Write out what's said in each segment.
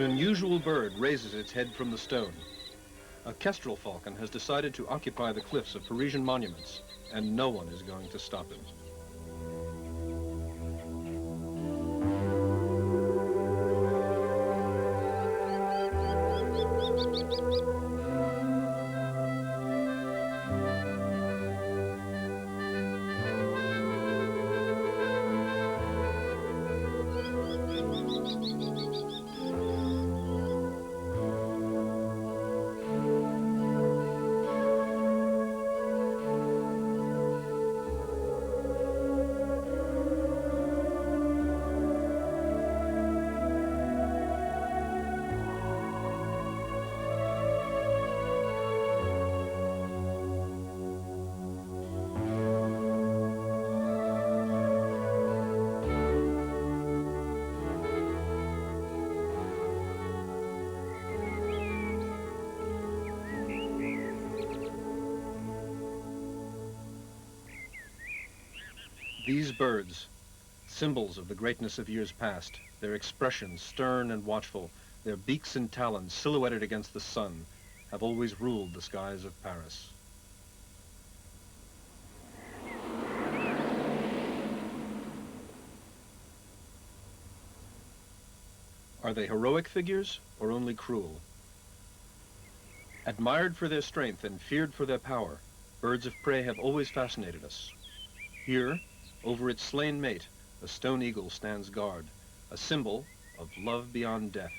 unusual bird raises its head from the stone. A Kestrel falcon has decided to occupy the cliffs of Parisian monuments, and no one is going to stop him. These birds, symbols of the greatness of years past, their expressions stern and watchful, their beaks and talons silhouetted against the sun, have always ruled the skies of Paris. Are they heroic figures or only cruel? Admired for their strength and feared for their power, birds of prey have always fascinated us. Here, over its slain mate, a stone eagle stands guard, a symbol of love beyond death.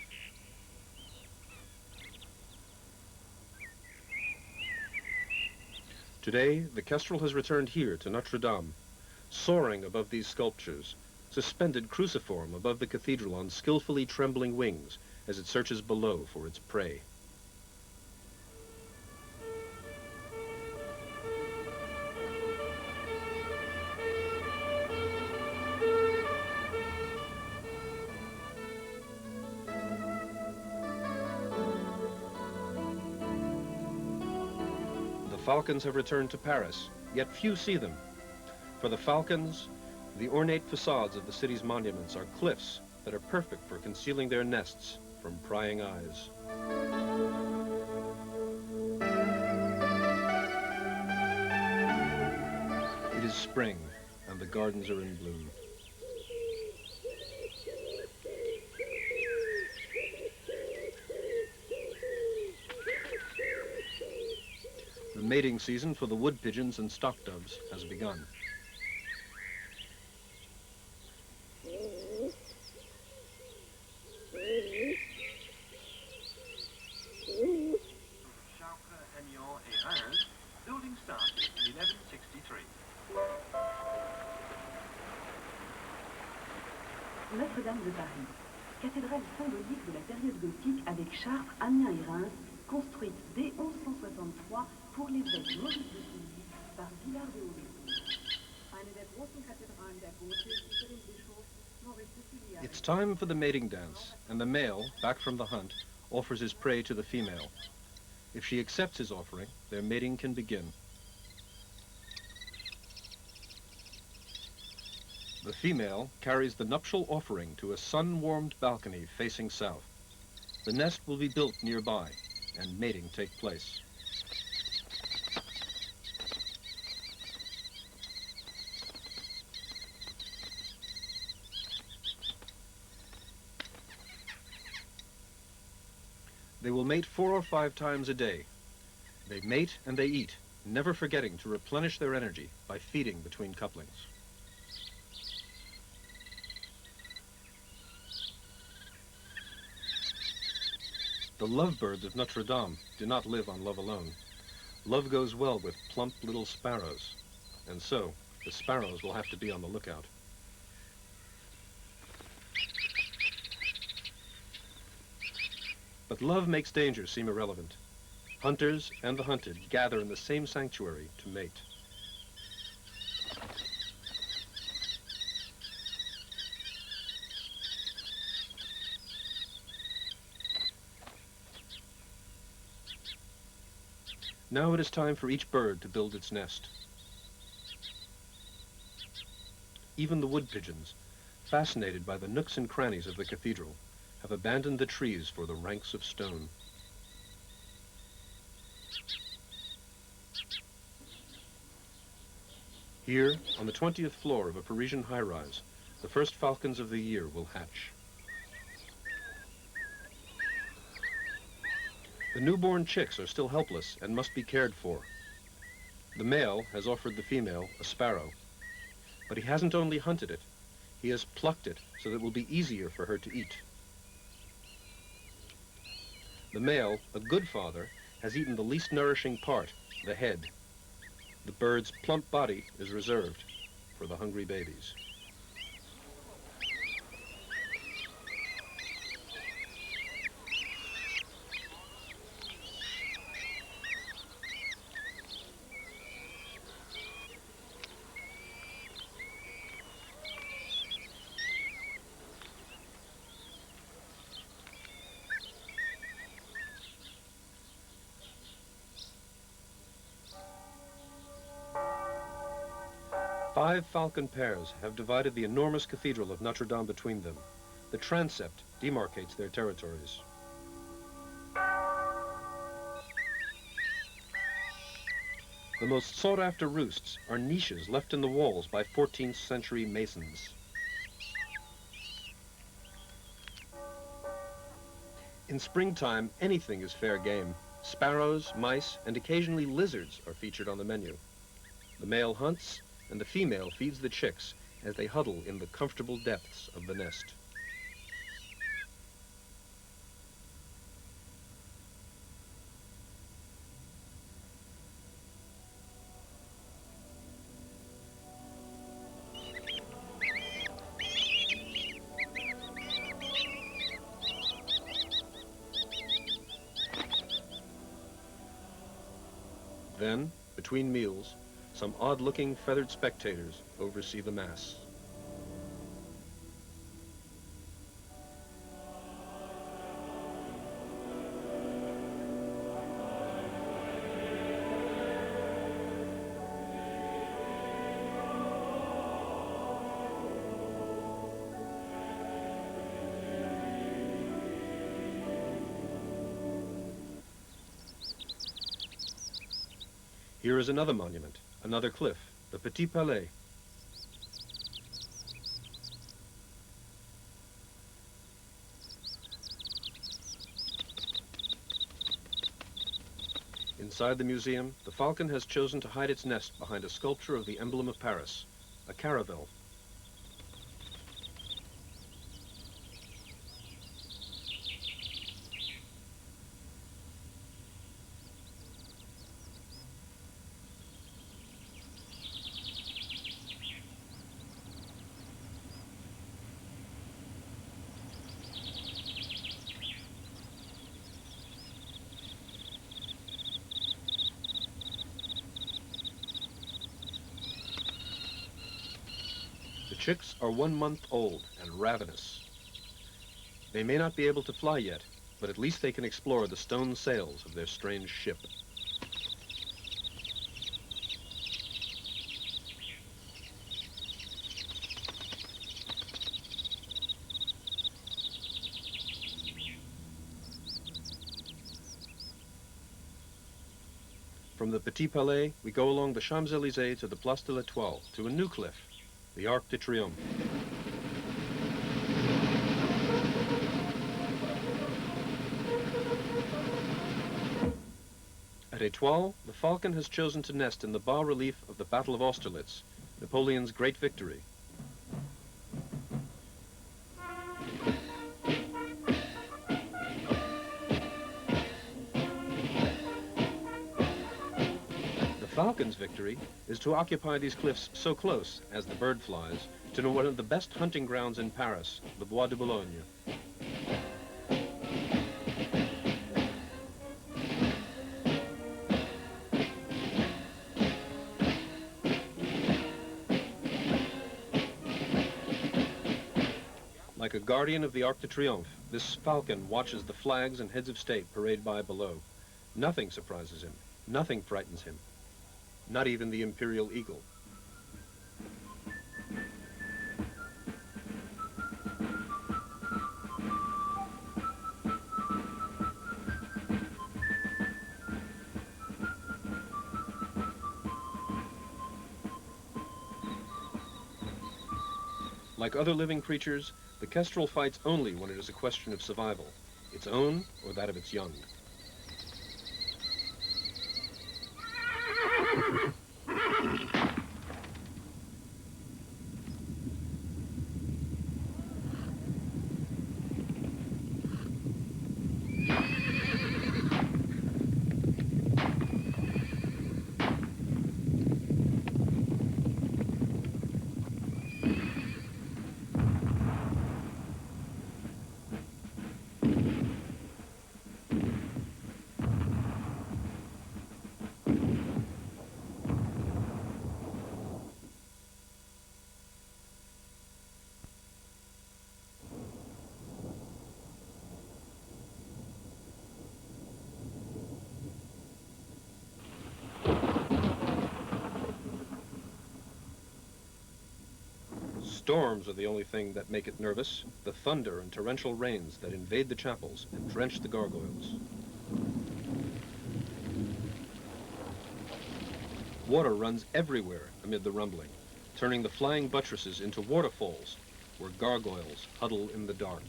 Today, the Kestrel has returned here to Notre Dame, soaring above these sculptures, suspended cruciform above the cathedral on skillfully trembling wings as it searches below for its prey. The falcons have returned to Paris, yet few see them. For the falcons, the ornate facades of the city's monuments are cliffs that are perfect for concealing their nests from prying eyes. It is spring, and the gardens are in bloom. The mating season for the wood pigeons and stock doves has begun. Building started in 1163. Notre-Dame de Paris, cathédrale symbolique de la période gothique avec Chartres, Amiens et Reims, construite dès 1163 pour l'évêque Maurice de Souilly par Villard de Haut. Eine der großen Kathedralen der Gotik für den Bischof Maurice de Souilly. It's time for the mating dance, and the male, back from the hunt, offers his prey to the female. If she accepts his offering, their mating can begin. The female carries the nuptial offering to a sun-warmed balcony facing south. The nest will be built nearby, and mating take place. They will mate 4 or 5 times a day. They mate and they eat, never forgetting to replenish their energy by feeding between couplings. The lovebirds of Notre Dame do not live on love alone. Love goes well with plump little sparrows, and so the sparrows will have to be on the lookout. But love makes danger seem irrelevant. Hunters and the hunted gather in the same sanctuary to mate. Now it is time for each bird to build its nest. Even the wood pigeons, fascinated by the nooks and crannies of the cathedral, have abandoned the trees for the ranks of stone. Here, on the 20th floor of a Parisian high-rise, the first falcons of the year will hatch. The newborn chicks are still helpless and must be cared for. The male has offered the female a sparrow, but he hasn't only hunted it, he has plucked it so that it will be easier for her to eat. The male, a good father, has eaten the least nourishing part, the head. The bird's plump body is reserved for the hungry babies. Five falcon pairs have divided the enormous cathedral of Notre Dame between them. The transept demarcates their territories. The most sought-after roosts are niches left in the walls by 14th century masons. In springtime, anything is fair game. Sparrows, mice, and occasionally lizards are featured on the menu. The male hunts, and the female feeds the chicks as they huddle in the comfortable depths of the nest. Then, between meals, some odd-looking feathered spectators oversee the mass. Here is another monument, another cliff, the Petit Palais. Inside the museum, the falcon has chosen to hide its nest behind a sculpture of the emblem of Paris, a caravel. The chicks are 1 month old and ravenous. They may not be able to fly yet, but at least they can explore the stone sails of their strange ship. From the Petit Palais, we go along the Champs-Élysées to the Place de l'Étoile, to a new cliff, the Arc de Triomphe. At Étoile, the falcon has chosen to nest in the bas-relief of the Battle of Austerlitz, Napoleon's great victory. The falcon's victory is to occupy these cliffs so close, as the bird flies, to know one of the best hunting grounds in Paris, the Bois de Boulogne. Like a guardian of the Arc de Triomphe, this falcon watches the flags and heads of state parade by below. Nothing surprises him, nothing frightens him, not even the imperial eagle. Like other living creatures, the kestrel fights only when it is a question of survival, its own or that of its young. Storms are the only thing that make it nervous, the thunder and torrential rains that invade the chapels and drench the gargoyles. Water runs everywhere amid the rumbling, turning the flying buttresses into waterfalls where gargoyles huddle in the dark.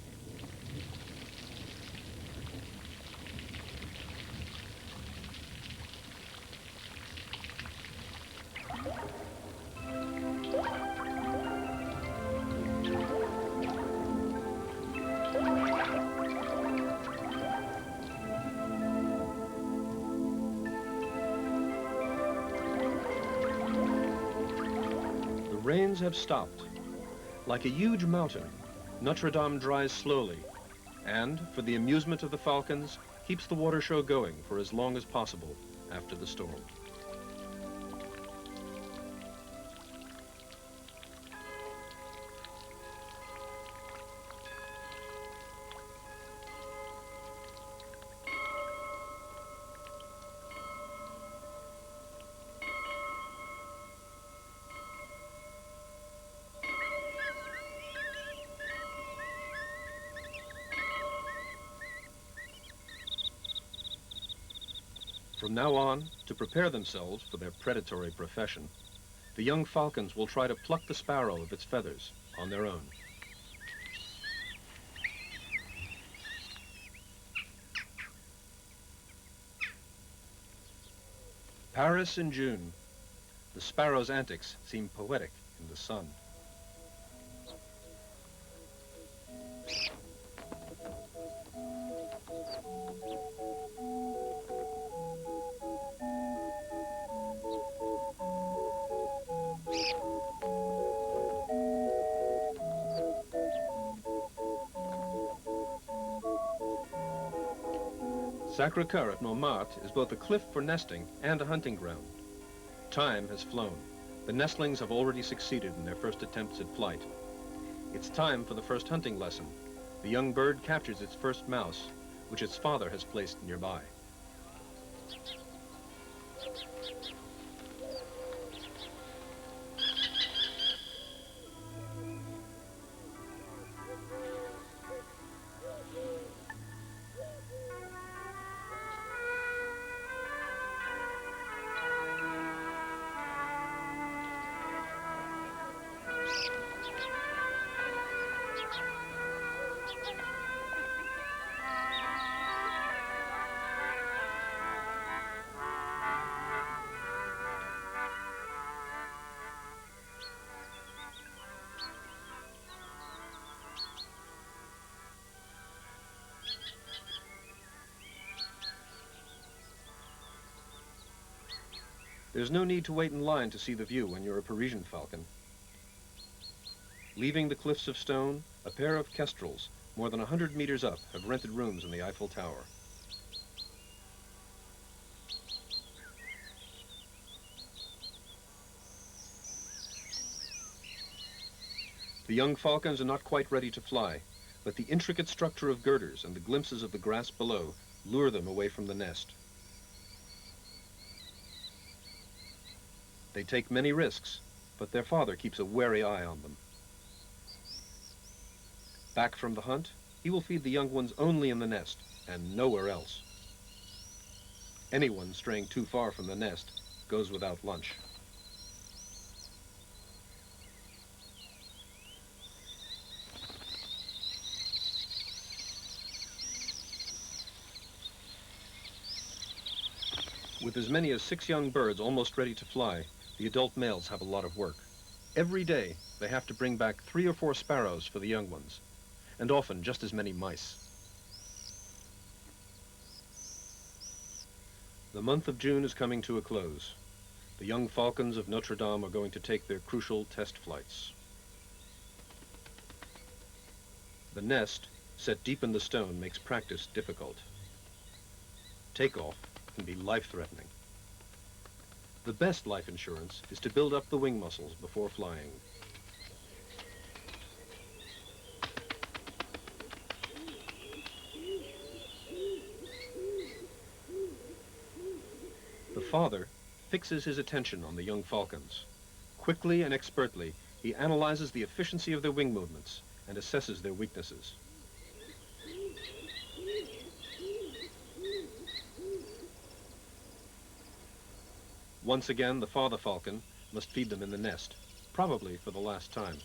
The rains have stopped. Like a huge mountain, Notre Dame dries slowly, and, for the amusement of the falcons, keeps the water show going for as long as possible after the storm. From now on, to prepare themselves for their predatory profession, the young falcons will try to pluck the sparrow of its feathers on their own. Paris in June. The sparrow's antics seem poetic in the sun. Sacré-Cœur at Montmartre is both a cliff for nesting and a hunting ground. Time has flown. The nestlings have already succeeded in their first attempts at flight. It's time for the first hunting lesson. The young bird captures its first mouse, which its father has placed nearby. There's no need to wait in line to see the view when you're a Parisian falcon. Leaving the cliffs of stone, a pair of kestrels, more than 100 meters up, have rented rooms in the Eiffel Tower. The young falcons are not quite ready to fly, but the intricate structure of girders and the glimpses of the grass below lure them away from the nest. They take many risks, but their father keeps a wary eye on them. Back from the hunt, he will feed the young ones only in the nest and nowhere else. Anyone straying too far from the nest goes without lunch. With as many as 6 young birds almost ready to fly, the adult males have a lot of work. Every day, they have to bring back 3 or 4 sparrows for the young ones, and often just as many mice. The month of June is coming to a close. The young falcons of Notre Dame are going to take their crucial test flights. The nest, set deep in the stone, makes practice difficult. Takeoff can be life-threatening. The best life insurance is to build up the wing muscles before flying. The father fixes his attention on the young falcons. Quickly and expertly, he analyzes the efficiency of their wing movements and assesses their weaknesses. Once again, the father falcon must feed them in the nest, probably for the last time.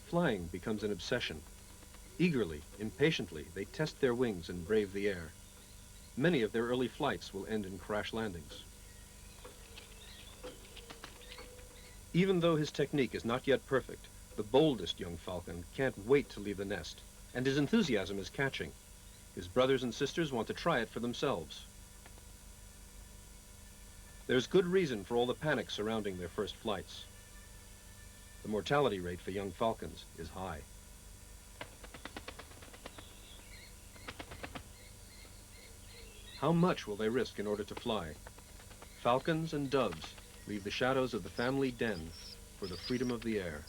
Flying becomes an obsession. Eagerly, impatiently, they test their wings and brave the air. Many of their early flights will end in crash landings. Even though his technique is not yet perfect, the boldest young falcon can't wait to leave the nest, and his enthusiasm is catching. His brothers and sisters want to try it for themselves. There's good reason for all the panic surrounding their first flights. The mortality rate for young falcons is high. How much will they risk in order to fly? Falcons and doves leave the shadows of the family den for the freedom of the air.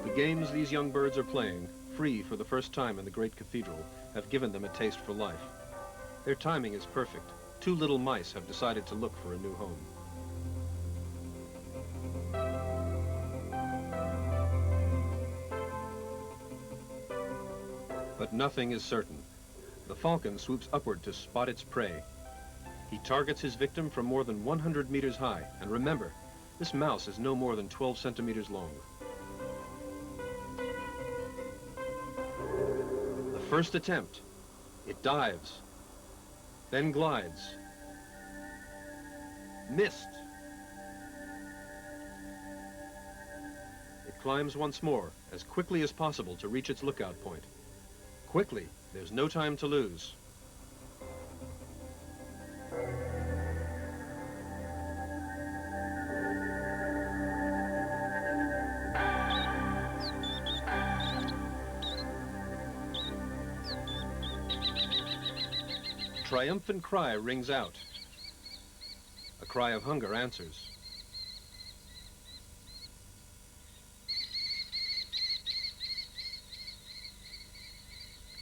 The games these young birds are playing, free for the first time in the great cathedral, have given them a taste for life. Their timing is perfect. 2 little mice have decided to look for a new home. But nothing is certain. The falcon swoops upward to spot its prey. He targets his victim from more than 100 meters high, and remember, this mouse is no more than 12 centimeters long. First attempt, it dives, then glides. Missed. It climbs once more, as quickly as possible to reach its lookout point. Quickly, there's no time to lose. A triumphant cry rings out. A cry of hunger answers.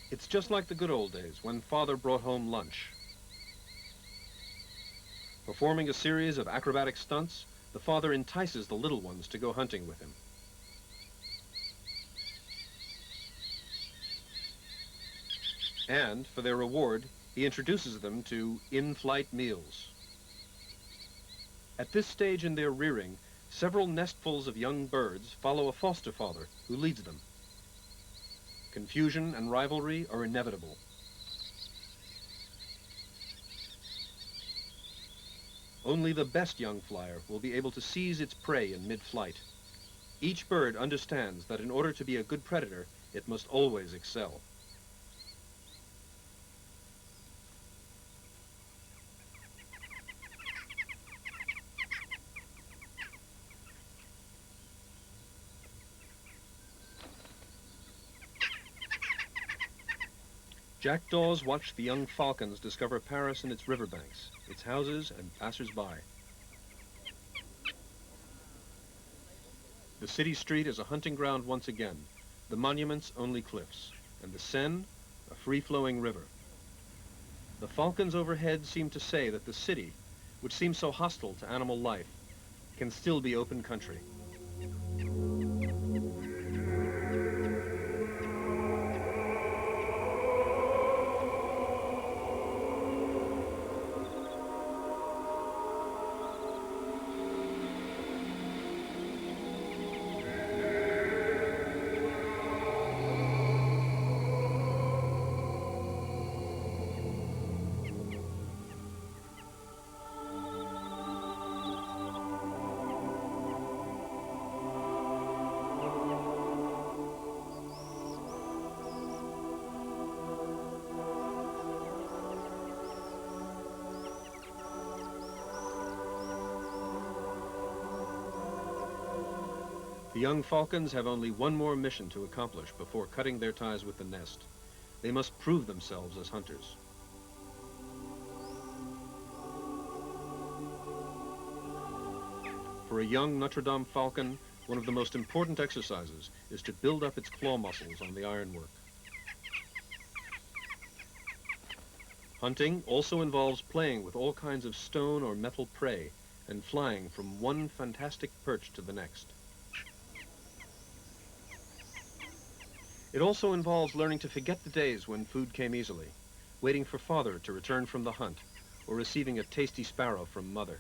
It's just like the good old days when Father brought home lunch. Performing a series of acrobatic stunts, the father entices the little ones to go hunting with him. And, for their reward, he introduces them to in-flight meals. At this stage in their rearing, several nestfuls of young birds follow a foster father who leads them. Confusion and rivalry are inevitable. Only the best young flyer will be able to seize its prey in mid-flight. Each bird understands that in order to be a good predator, it must always excel. Jackdaws watch the young falcons discover Paris and its riverbanks, its houses and passers-by. The city street is a hunting ground once again, the monuments only cliffs, and the Seine, a free-flowing river. The falcons overhead seem to say that the city, which seems so hostile to animal life, can still be open country. The young falcons have only one more mission to accomplish before cutting their ties with the nest. They must prove themselves as hunters. For a young Notre Dame falcon, one of the most important exercises is to build up its claw muscles on the ironwork. Hunting also involves playing with all kinds of stone or metal prey and flying from one fantastic perch to the next. It also involves learning to forget the days when food came easily, waiting for father to return from the hunt, or receiving a tasty sparrow from mother.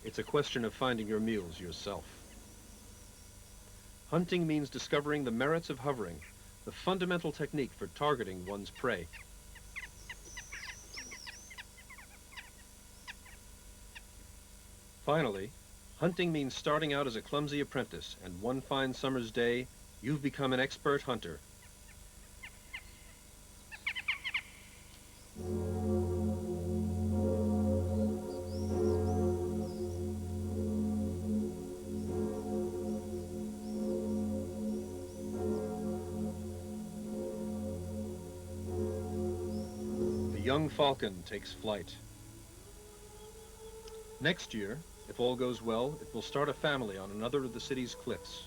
It's a question of finding your meals yourself. Hunting means discovering the merits of hovering, the fundamental technique for targeting one's prey. Finally, hunting means starting out as a clumsy apprentice, and one fine summer's day, you've become an expert hunter. The young falcon takes flight. Next year, if all goes well, it will start a family on another of the city's cliffs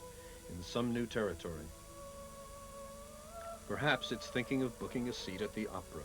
in some new territory. Perhaps it's thinking of booking a seat at the opera.